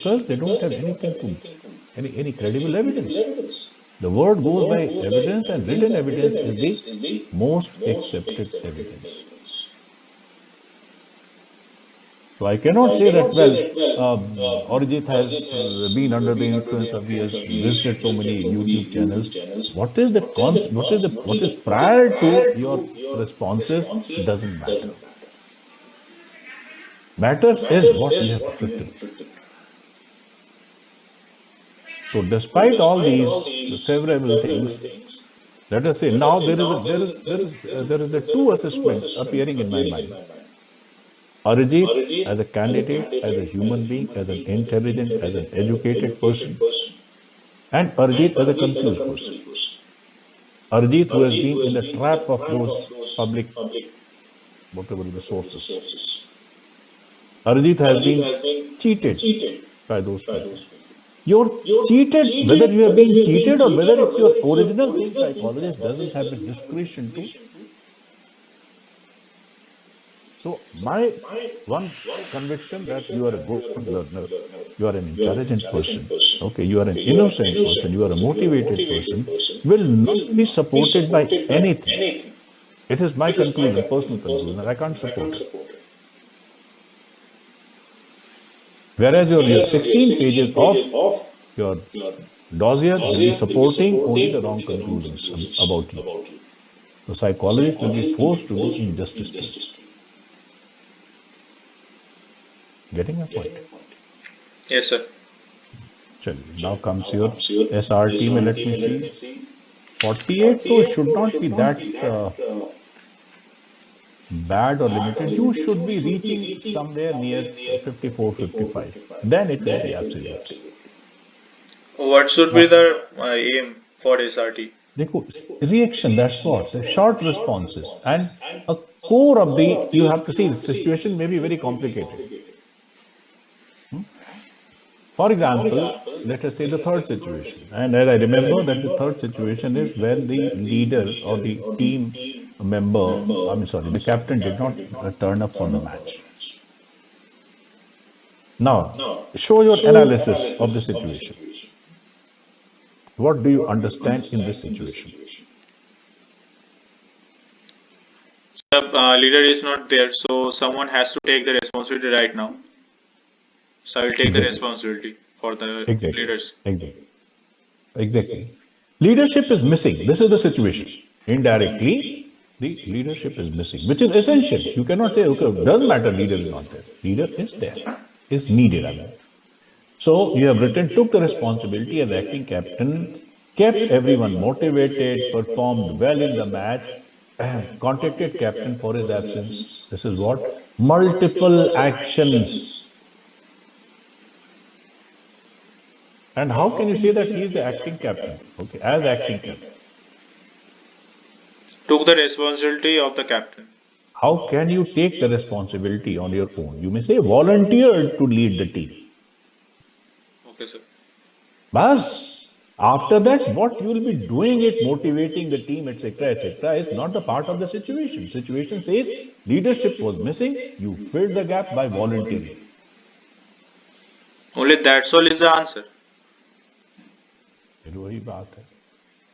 Because they don't have anything to, any credible evidence. The word goes by evidence, and written evidence is the most accepted evidence. So I cannot say that, well, Arijit has been under the influence of, he has visited so many YouTube channels. What is the what is prior to your responses doesn't matter. Matters is what you have written. So despite all these favorable things, let us say now there is the two assessment appearing in my mind. Arijit as a candidate, as a human being, as an intelligent, as an educated person, and Arijit as a confused person. Arijit who has been in the trap of those public, whatever the sources. Arjit has been cheated by those people. You're cheated, whether you have been cheated or whether it's your original thing, psychologist doesn't have the discretion to. So my one conviction that you are a good learner, you are an intelligent person, okay, you are an innocent person, you are a motivated person, will not be supported by anything. It is my conclusion, personal conclusion. I can't support it. Whereas your 16 pages of your dossier will be supporting only the wrong conclusions about you. The psychologist will be forced to do injustice to you. Getting my point? Yes, sir. Now comes your SRT. Let me see. 48, so it should not be that bad or limited. You should be reaching somewhere near 54, 55. Then it will be absolute. What should be the aim for SRT? देखो, reaction, that's what, the short responses, and a core of the, you have to see, the situation may be very complicated. For example, let us say the third situation. And as I remember that the third situation is when the leader or the team member, the captain did not turn up for the match. Now, show your analysis of the situation. What do you understand in this situation? The leader is not there, so someone has to take the responsibility right now. So I will take the responsibility for the leaders. Exactly. Leadership is missing. This is the situation. Indirectly, the leadership is missing, which is essential. You cannot say, okay, doesn't matter, leader is not there. Leader is there, is needed, I mean. So you have written, took the responsibility as acting captain, kept everyone motivated, performed well in the match, contacted captain for his absence. This is what? Multiple actions. And how can you say that he is the acting captain? Okay, as acting captain. Took the responsibility of the captain. How can you take the responsibility on your own? You may say volunteered to lead the team. Okay, sir. But after that, what you will be doing it, motivating the team, etc., is not the part of the situation. Situation says leadership was missing. You filled the gap by volunteering. Only that's all is the answer.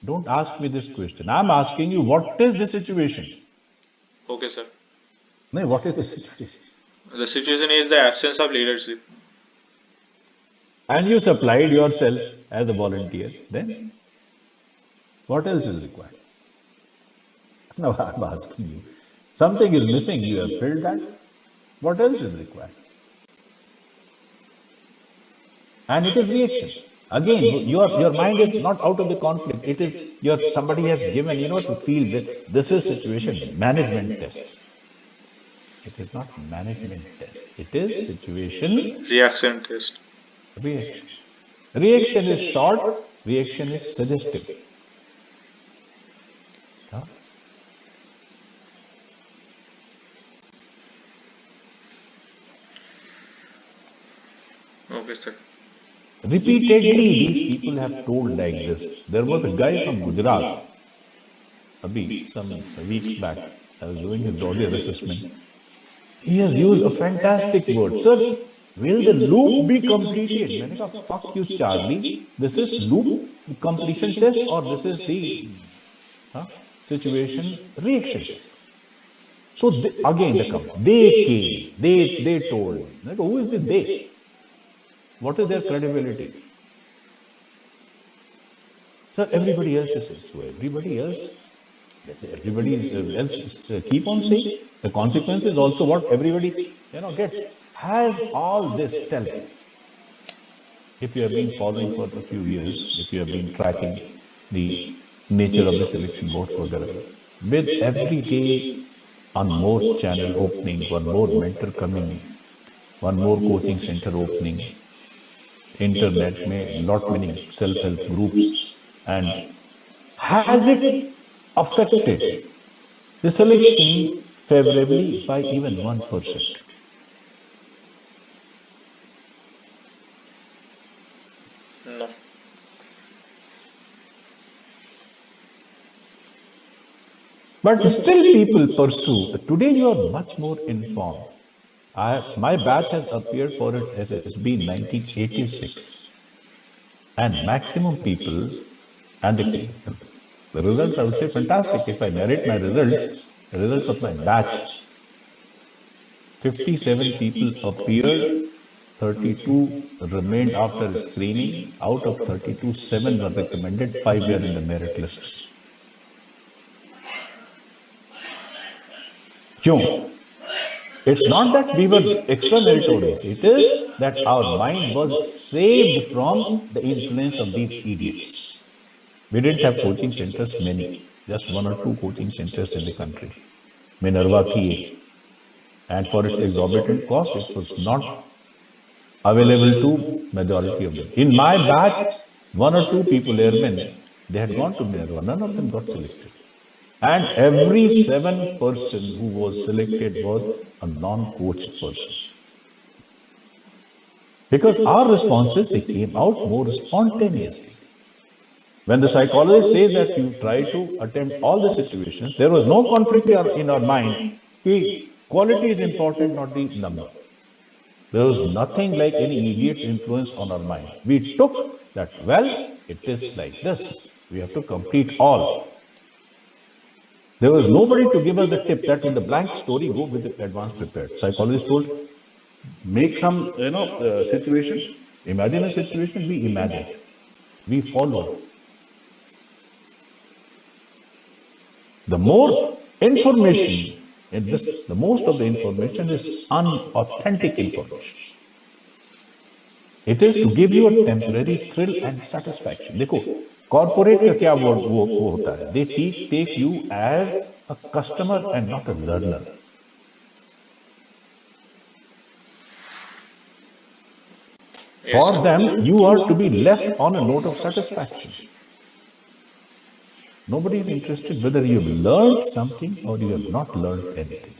Don't ask me this question. I'm asking you, what is the situation? Okay, sir. No, what is the situation? The situation is the absence of leadership. And you supplied yourself as a volunteer, then what else is required? Now I'm asking you. Something is missing, you have filled that. What else is required? And it is reaction. Again, your mind is not out of the conflict. It is somebody has given, to feel that this is situation management test. It is not management test. It is situation Reaction test. reaction. Reaction is short, reaction is suggestive. Huh? Okay, sir. Repeatedly, these people have told like this. There was a guy from Gujarat, some weeks back. I was doing his dossier assessment. He has used a fantastic word. Sir, Will the loop be completed? मैंने कहा fuck you Charlie, this is loop completion test or this is the situation reaction test. So again the comment, they came, they told me. I go, who is the they? What is their credibility? So everybody else is saying. So everybody else keep on saying. The consequence is also what everybody gets. Has all this, tell me, if you have been following for a few years, if you have been tracking the nature of the selection boards, whatever, with every day one more channel opening, one more mentor coming, one more coaching center opening, internet में lot many self-help groups, and has it affected the selection favorably by even 1%? No. But still people pursue. Today you are much more informed. My batch has appeared for its SSB in 1986. And maximum people, and the results, I would say, fantastic. If I narrate my results, the results of my batch, 57 people appeared, 32 remained after screening. Out of 32, 7 were recommended, 5 were in the merit list. Kyun? It's not that we were extra meritorious. It is that our mind was saved from the influence of these idiots. We didn't have coaching centers, many. Just 1 or 2 coaching centers in the country. Minerva thi. And for its exorbitant cost, it was not available to majority of them. In my batch, 1 or 2 people, airmen, they had gone to Minerva. None of them got selected. And every 7 person who was selected was a non-coached person. Because our responses, they came out more spontaneously. When the psychologist says that you try to attempt all the situations, there was no conflict in our mind. Quality is important, not the number. There was nothing like any idiot's influence on our mind. We took that, well, it is like this. We have to complete all. There was nobody to give us the tip that in the blank story, go with the advanced prepared. Psychologist told, make some, situation. Imagine a situation, we imagined. We followed. The more information in this, the most of the information is unauthentic information. It is to give you a temporary thrill and satisfaction. देखो, corporate का क्या वो होता है? They take you as a customer and not a learner. For them, you are to be left on a note of satisfaction. Nobody is interested whether you have learned something or you have not learned anything.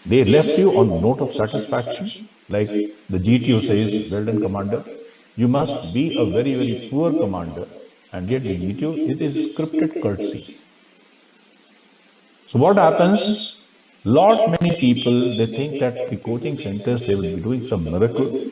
They left you on a note of satisfaction, like the GTO says, well done, commander. You must be a very, very poor commander, and yet the GTO, it is scripted courtesy. So what happens? Lot many people, they think that the coaching centers, they will be doing some miracle.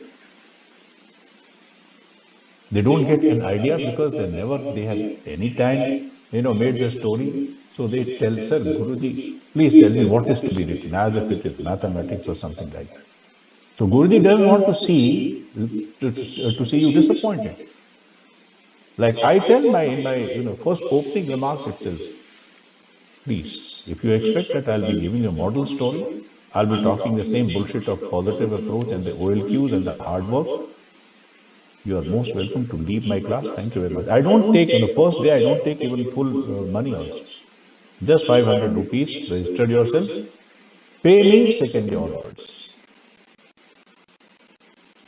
They don't get an idea because they have any time, made the story. So they tell, sir, Guruji, please tell me what is to be written, as if it is mathematics or something like that. So Guruji doesn't want to see you disappointed. Like I tell in my first opening remarks itself, please, if you expect that I'll be giving a model story, I'll be talking the same bullshit of positive approach and the OLQs and the hard work. You are most welcome to leave my class. Thank you very much. I don't take, on the first day, I don't take even full money also. Just 500 rupees, register yourself, pay me, second day onwards.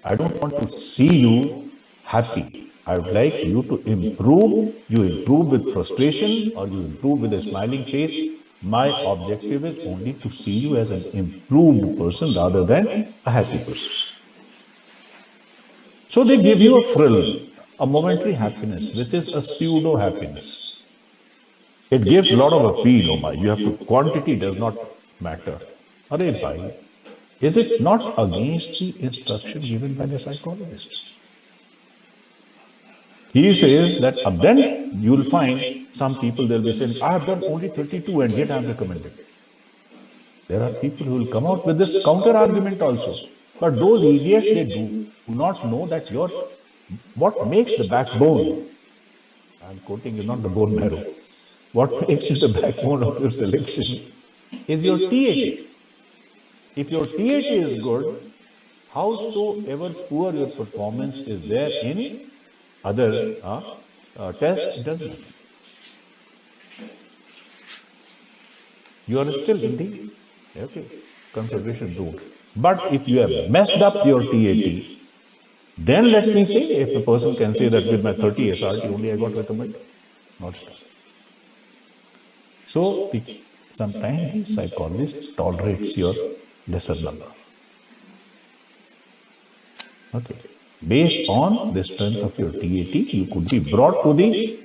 I don't want to see you happy. I would like you to improve. You improve with frustration or you improve with a smiling face. My objective is only to see you as an improved person rather than a happy person. So they give you a thrill, a momentary happiness, which is a pseudo happiness. It gives a lot of appeal. Oh my, you have to, quantity does not matter. Arey bhai, is it not against the instruction given by the psychologist? He says that then you'll find some people, they'll be saying, I have done only 32 and yet I'm recommended. There are people who will come out with this counter argument also. But those idiots, they do not know that what makes the backbone, I'm quoting you, not the bone marrow, what makes you the backbone of your selection is your TAT. If your TAT is good, howsoever poor your performance is there in other tests, it doesn't matter. You are still in the consideration zone. But if you have messed up your TAT, then let me say, if a person can say that with my 30 SRT only I got recommended, not at all. So sometimes the psychologist tolerates your lesser number. Okay. Based on the strength of your TAT, you could be brought to the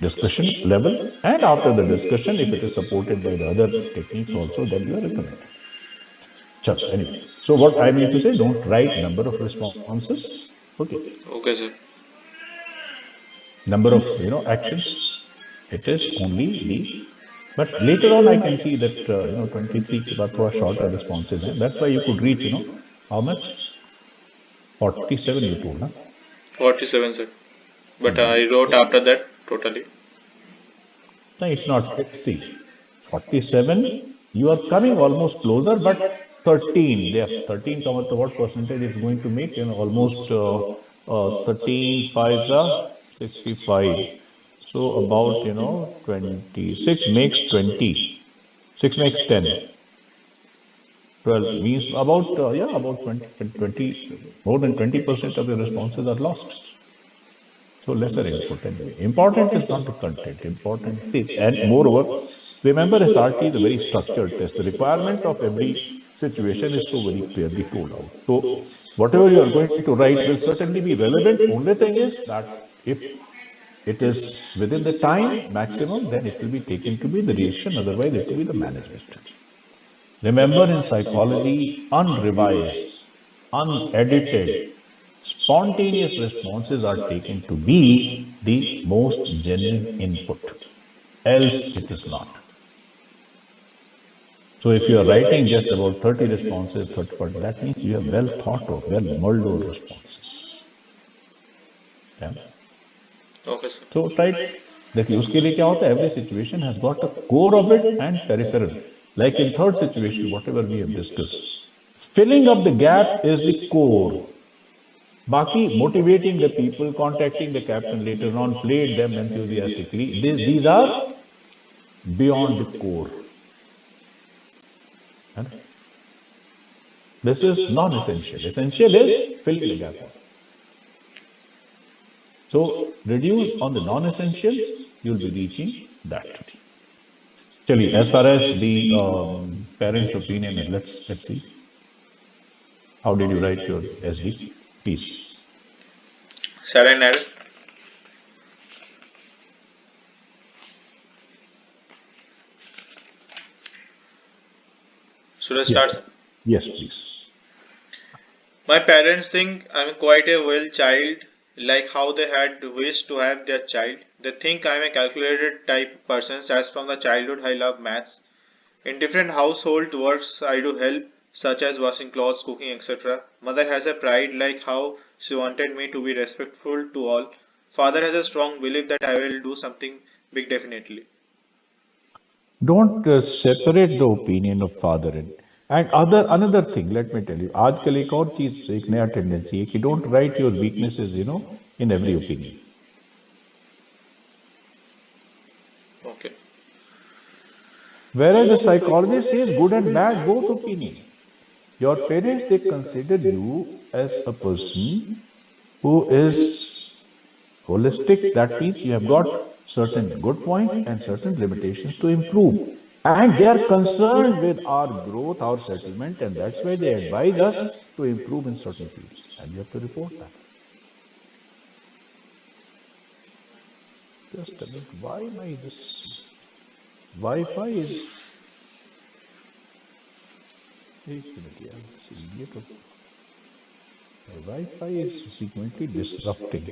discussion level, and after the discussion, if it is supported by the other techniques also, then you are recommended. Anyway, so what I mean to say, don't write number of responses. Okay. Okay, sir. Number of actions. It is only the. But later on, I can see that 23 ke baad thoda shorter responses hain. That's why you could reach how much? 47 you told, na? 47, sir. But I wrote after that totally. No, it's not. See, 47, you are coming almost closer, but 13, they have 13, what percentage is going to make? Almost 13, 5s are 65. So about, 26 makes 20. 6 makes 10. 12 means about, about 20, more than 20% of the responses are lost. So lesser input anyway. Important is not the content. Important is this. And moreover, remember SRT is a very structured test. The requirement of every situation is so very clearly told out. So whatever you are going to write will certainly be relevant. Only thing is that if it is within the time maximum, then it will be taken to be the reaction. Otherwise, it will be the management. Remember, in psychology, unrevised, unedited, spontaneous responses are taken to be the most genuine input. Else, it is not. So, if you are writing just about 30 responses, 30, that means you have well thought of, well mulled over responses. Yeah. Okay, sir. So, देखिए उसके लिए क्या होता है? Every situation has got a core of it and peripheral. Like in third situation, whatever we have discussed, filling up the gap is the core. Baki, motivating the people, contacting the captain later on, played them enthusiastically. These are beyond the core. This is non-essential. Essential is filling the gap. So reduce on the non-essentials, you'll be reaching that. Chali, as far as the parents' opinion, let's see. How did you write your SD? Please. Shall I narrate? Should I start, sir? Yes, please. My parents think I'm quite a well child, like how they had wished to have their child. They think I'm a calculated type person, as from the childhood I love maths. In different household works I do help, such as washing clothes, cooking, etc. Mother has a pride like how she wanted me to be respectful to all. Father has a strong belief that I will do something big definitely. Don't separate the opinion of father and another thing. Let me tell you, आजकल एक और चीज एक नया tendency है कि don't write your weaknesses, in every opinion. Okay. Whereas the psychologist says good and bad both opinion. Your parents, they consider you as a person who is holistic. That means you have got certain good points and certain limitations to improve. And they are concerned with our growth, our settlement, and that's why they advise us to improve in certain fields. And you have to report that. Just a minute. Why this Wi-Fi is... एक minute यार, see, ये तो Wi-Fi is frequently disrupting.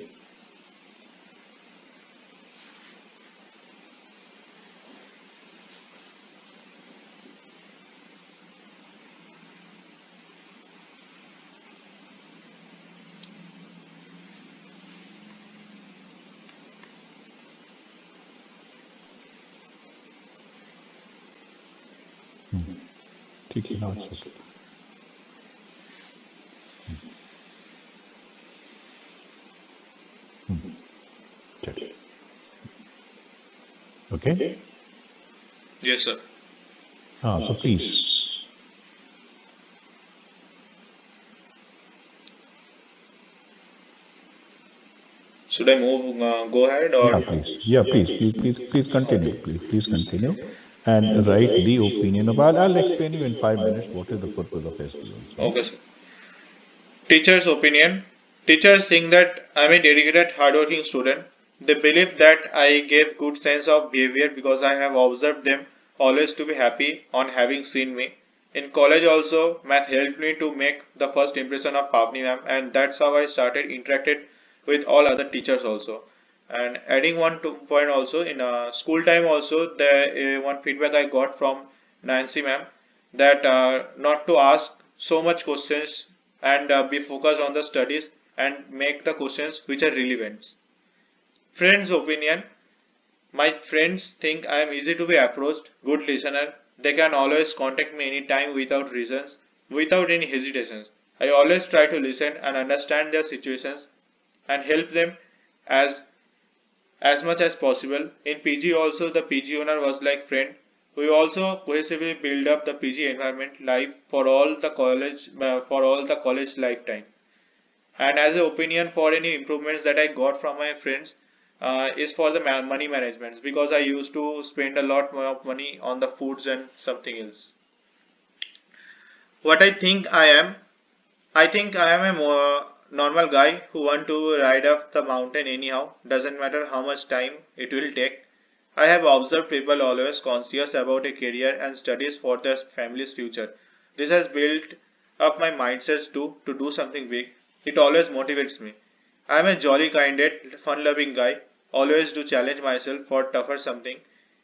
ठीक है, now it's okay. चलिए. Okay. Yes, sir. So please. Should I move? Go ahead or? Please continue. Please continue, and write the opinion of. I'll explain you in 5 minutes what is the purpose of ST also. Okay, sir. Teachers' opinion. Teachers think that I'm a dedicated, hardworking student. They believe that I gave good sense of behavior because I have observed them always to be happy on having seen me. In college also, math helped me to make the first impression of Pavni ma'am, and that's how I started interacted with all other teachers also. And adding point also, in school time also, the one feedback I got from Nancy ma'am, that not to ask so much questions and be focused on the studies and make the questions which are relevant. Friends' opinion. My friends think I am easy to be approached, good listener. They can always contact me anytime without reasons, without any hesitations. I always try to listen and understand their situations and help them as much as possible. In PG also, the PG owner was like friend. We also cohesively build up the PG environment life for all the college lifetime. And as an opinion for any improvements that I got from my friends is for the money management, because I used to spend a lot more of money on the foods and something else. What I think I am a more normal guy who want to ride up the mountain anyhow, doesn't matter how much time it will take. I have observed people always conscious about a career and studies for their family's future. This has built up my mindset too to do something big. It always motivates me. I am a jolly kinded, fun loving guy, always do challenge myself for tougher something.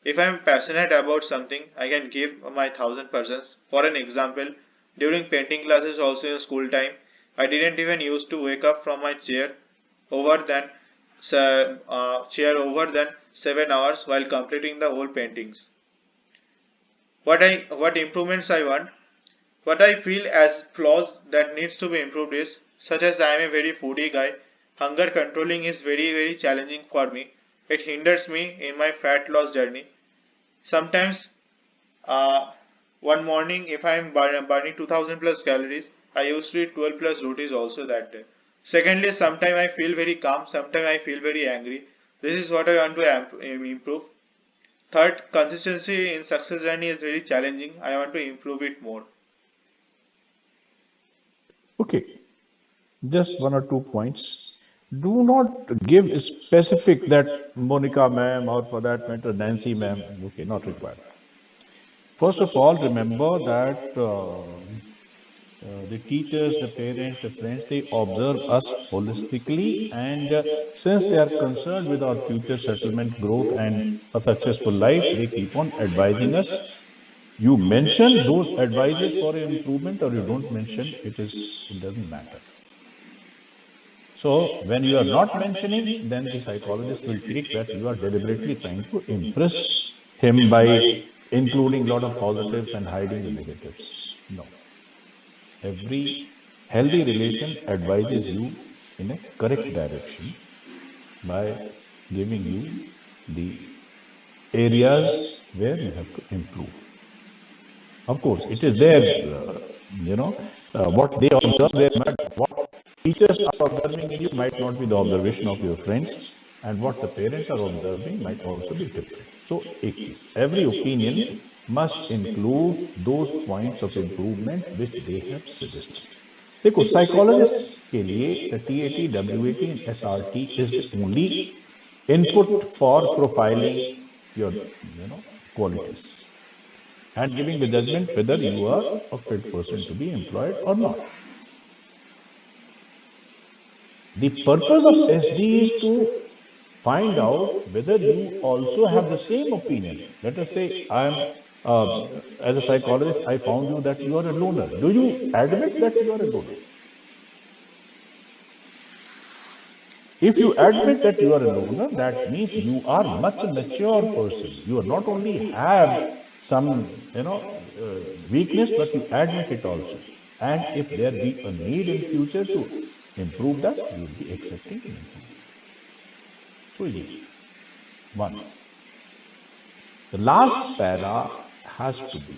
If I am passionate about something, I can give my 1000%. For an example, during painting classes also in school time, I didn't even used to wake up from my over than chair over than 7 hours while completing the whole paintings. What improvements I want, what I feel as flaws that needs to be improved is such as I am a very foodie guy. Hunger controlling is very challenging for me. It hinders me in my fat loss journey. Sometimes uh, one morning, if I am burning 2000 plus calories, I used to eat 12 plus rotis also that day. Secondly, sometimes I feel very calm, sometimes I feel very angry. This is what I want to improve. Third, consistency in success journey is very challenging. I want to improve it more. Okay, just 1 or 2 points. Do not give specific that Monica ma'am or for that matter Nancy ma'am. Okay, not required. First of all, remember that the teachers, the parents, the friends, they observe us holistically, and since they are concerned with our future settlement, growth, and a successful life, they keep on advising us. You mention those advices for improvement or you don't mention, it doesn't matter. So when you are not mentioning, then the psychologist will take that you are deliberately trying to impress him by including a lot of positives and hiding the negatives. No. Every healthy relation advises you in a correct direction by giving you the areas where you have to improve. Of course, it is their, what they observe, what teachers are observing in you might not be the observation of your friends, and what the parents are observing might also be different. So, एक चीज, every opinion must include those points of improvement which they have suggested. देखो, psychologist के लिए the TAT, WAT, and SRT is the only input for profiling your, qualities. and giving the judgment whether you are a fit person to be employed or not. The purpose of SD is to find out whether you also have the same opinion. Let us say uh, as a psychologist, I found you that you are a loner. Do you admit that you are a loner? If you admit that you are a loner, that means you are much mature person. You are not only have some, weakness, but you admit it also. And if there be a need in future to improve that, you will be accepting and improving. So, yeah, one. The last para has to be.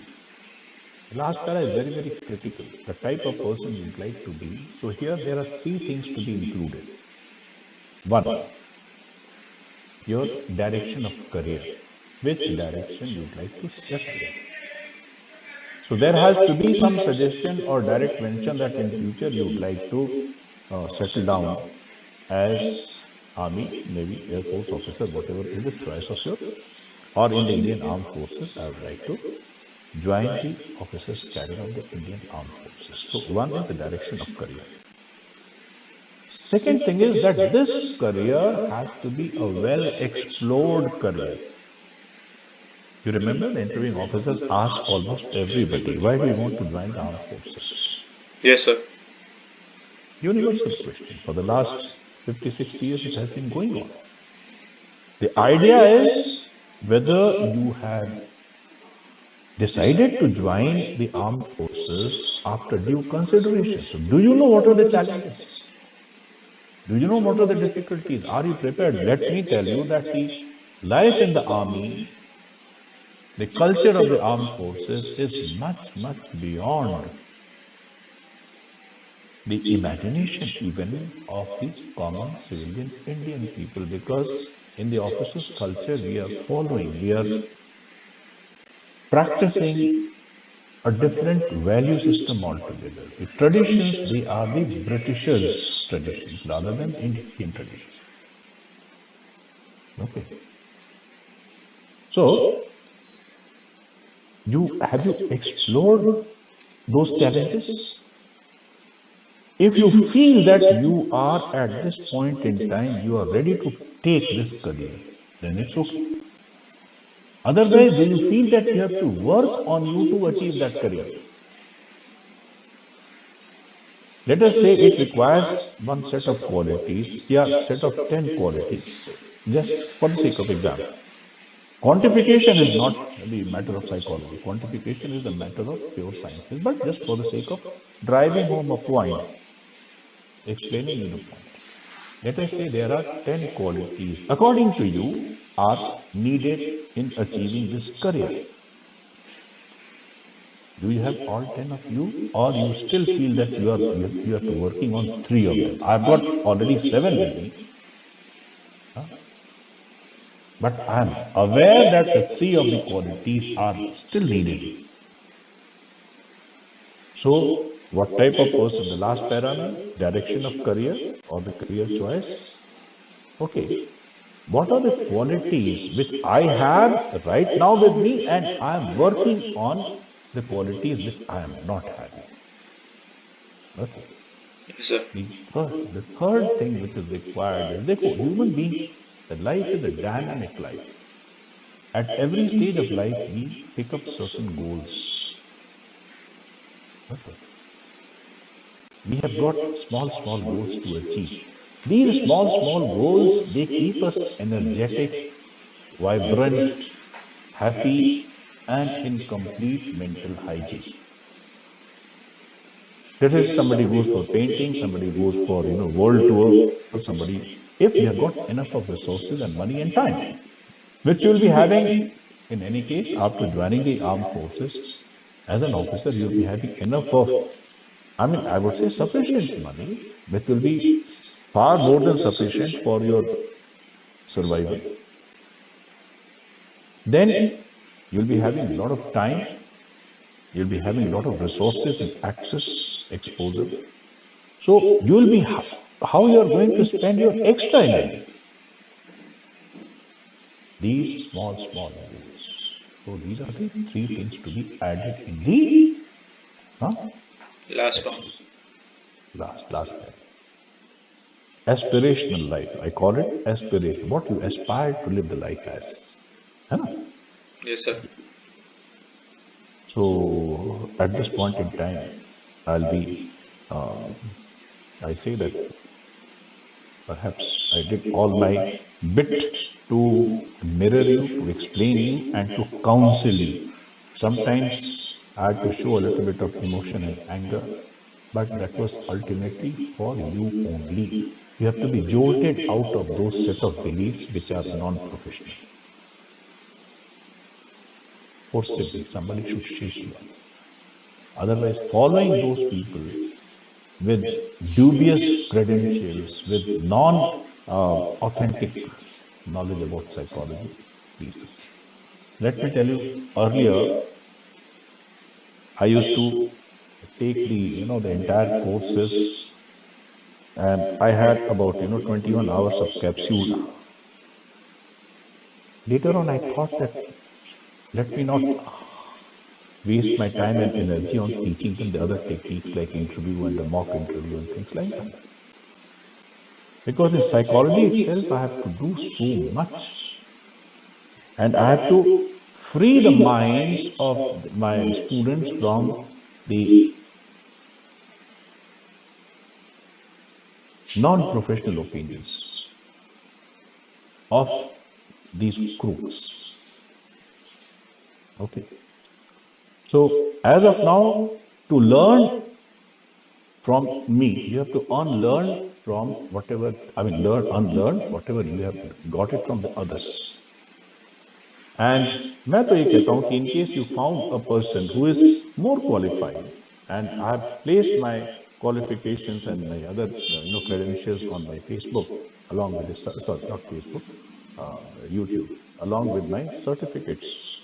The last para is very, very critical. The type of person you would like to be. So here there are three things to be included. One, your direction of career. Which direction you would like to settle in. So there has to be some suggestion or direct mention that in future you would like to settle down as Army, Navy, Air Force officer, whatever is the choice of your, or in the Indian Armed Forces, I would like to join the officers cadre of the Indian Armed Forces. So one is the direction of career. Second thing is that this career has to be a well explored career. You remember the interviewing officers ask almost everybody, why do you want to join the armed forces? Yes, sir. Universal question. For the last 50, 60 years, it has been going on. The idea is whether you had decided to join the armed forces after due consideration. So, do you know what are the challenges? Do you know what are the difficulties? Are you prepared? Let me tell you that the life in the army, the culture of the armed forces is much, much beyond the imagination even of the common civilian Indian people, because in the officers' culture we are following, we are practicing a different value system altogether. The traditions, they are the Britishers' traditions rather than Indian tradition. Okay. So, have you explored those challenges? If you feel that you are at this point in time, you are ready to take this career, then it's okay. Otherwise, do you feel that you have to work on you to achieve that career? Let us say it requires one set of qualities, yeah, set of 10 qualities, just for the sake of example. Quantification is not the matter of psychology. Quantification is the matter of pure sciences. But just for the sake of driving home a point, explaining you the point. Let us say there are 10 qualities, according to you, are needed in achieving this career. Do you have all 10 of you, or you still feel that you are to working on 3 of them? I've got already 7 with me, but I'm aware that the 3 of the qualities are still needed. So, what type of person? The last para mein, direction of career or the career choice. Okay. What are the qualities which I have right now with me, and I am working on the qualities which I am not having? Okay. Yes, sir. The third thing which is required is, देखो, human being, the life is a dynamic life. At every stage of life, we pick up certain goals. Okay. We have got small, small goals to achieve. These small, small goals, they keep us energetic, vibrant, happy, and in complete mental hygiene. That is, somebody goes for painting, somebody goes for world tour, somebody. If you have got enough of resources and money and time, which you will be having in any case after joining the armed forces, as an officer, you will be having enough of, I would say sufficient money, which will be far more than sufficient for your survival. Then you'll be having a lot of time, you'll be having a lot of resources and access, exposure. So you'll be how you're going to spend your extra energy. These small, small goals. So these are the three things to be added in the Last let's one. see, last line. Aspirational life. I call it aspiration. What you aspire to live the life as. है ना? Yes, sir. So at this point in time, I'll be, I say that perhaps I did all my bit to mirror you, to explain you, and to counsel you. Sometimes I had to show a little bit of emotion and anger, but that was ultimately for you only. You have to be jolted out of those set of beliefs which are non-professional. Forcibly, somebody should shake you up. Otherwise, following those people with dubious credentials, with non-authentic knowledge about psychology, please. Let me tell you, earlier, I used to take the entire courses, and I had about 21 hours of capsule. Later on, I thought that let me not waste my time and energy on teaching them the other techniques like interview and the mock interview and things like that. Because in psychology itself, I have to do so much, and I have to free the minds of my students from the non-professional opinions of these crooks. Okay. So as of now, to learn from me, you have to unlearn from whatever, unlearn whatever you have got it from the others. And मैं तो ये कहता हूँ कि in case you found a person who is more qualified, and I have placed my qualifications and my other credentials on my Facebook along with this, sorry, not Facebook, YouTube, along with my certificates.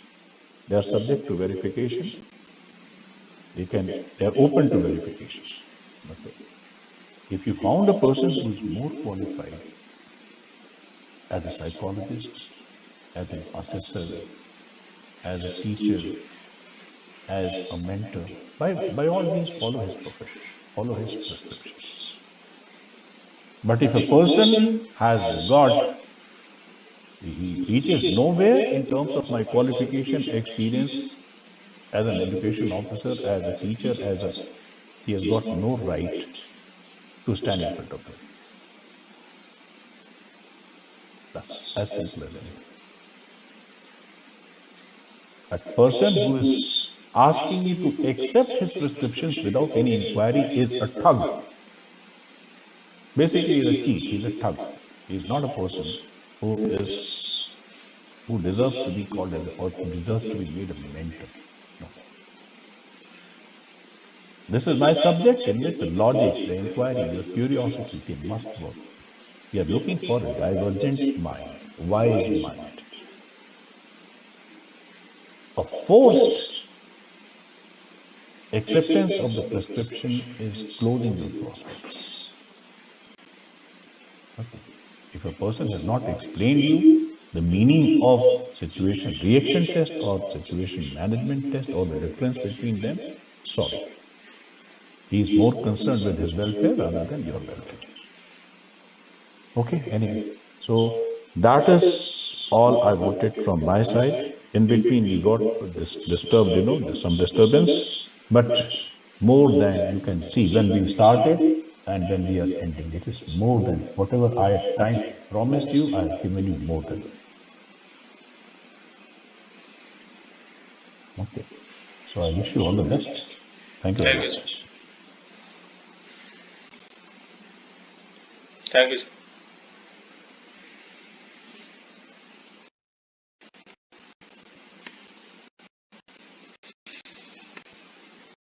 They are subject to verification. They are open to verification. Okay. If you found a person who is more qualified as a psychologist, as an assessor, as a teacher, as a mentor, by all means follow his profession, follow his prescriptions. But if a person has got, he reaches nowhere in terms of my qualification, experience as an education officer, as a teacher, he has got no right to stand in front of me. That's as simple as anything. A person who is asking me to accept his prescriptions without any inquiry is a thug. Basically, he's a cheat. He's a thug. He's not a person who deserves to be called as or deserves to be made a mentor. No. This is my subject in which the logic, the inquiry, your curiosity, they must work. We are looking for a divergent mind, wise mind. A forced acceptance of the prescription is closing your prospects. Okay. If a person has not explained you the meaning of situation reaction test or situation management test or the difference between them, sorry. He is more concerned with his welfare rather than your welfare. Okay, anyway. So that is all I wanted from my side. In between, we got this disturbed, there's some disturbance, but more than you can see when we started and when we are ending. It is more than whatever I had promised you, I have given you more than. Okay. So I wish you all the best. Thank you very Thank you, much. sir. Thank you, sir.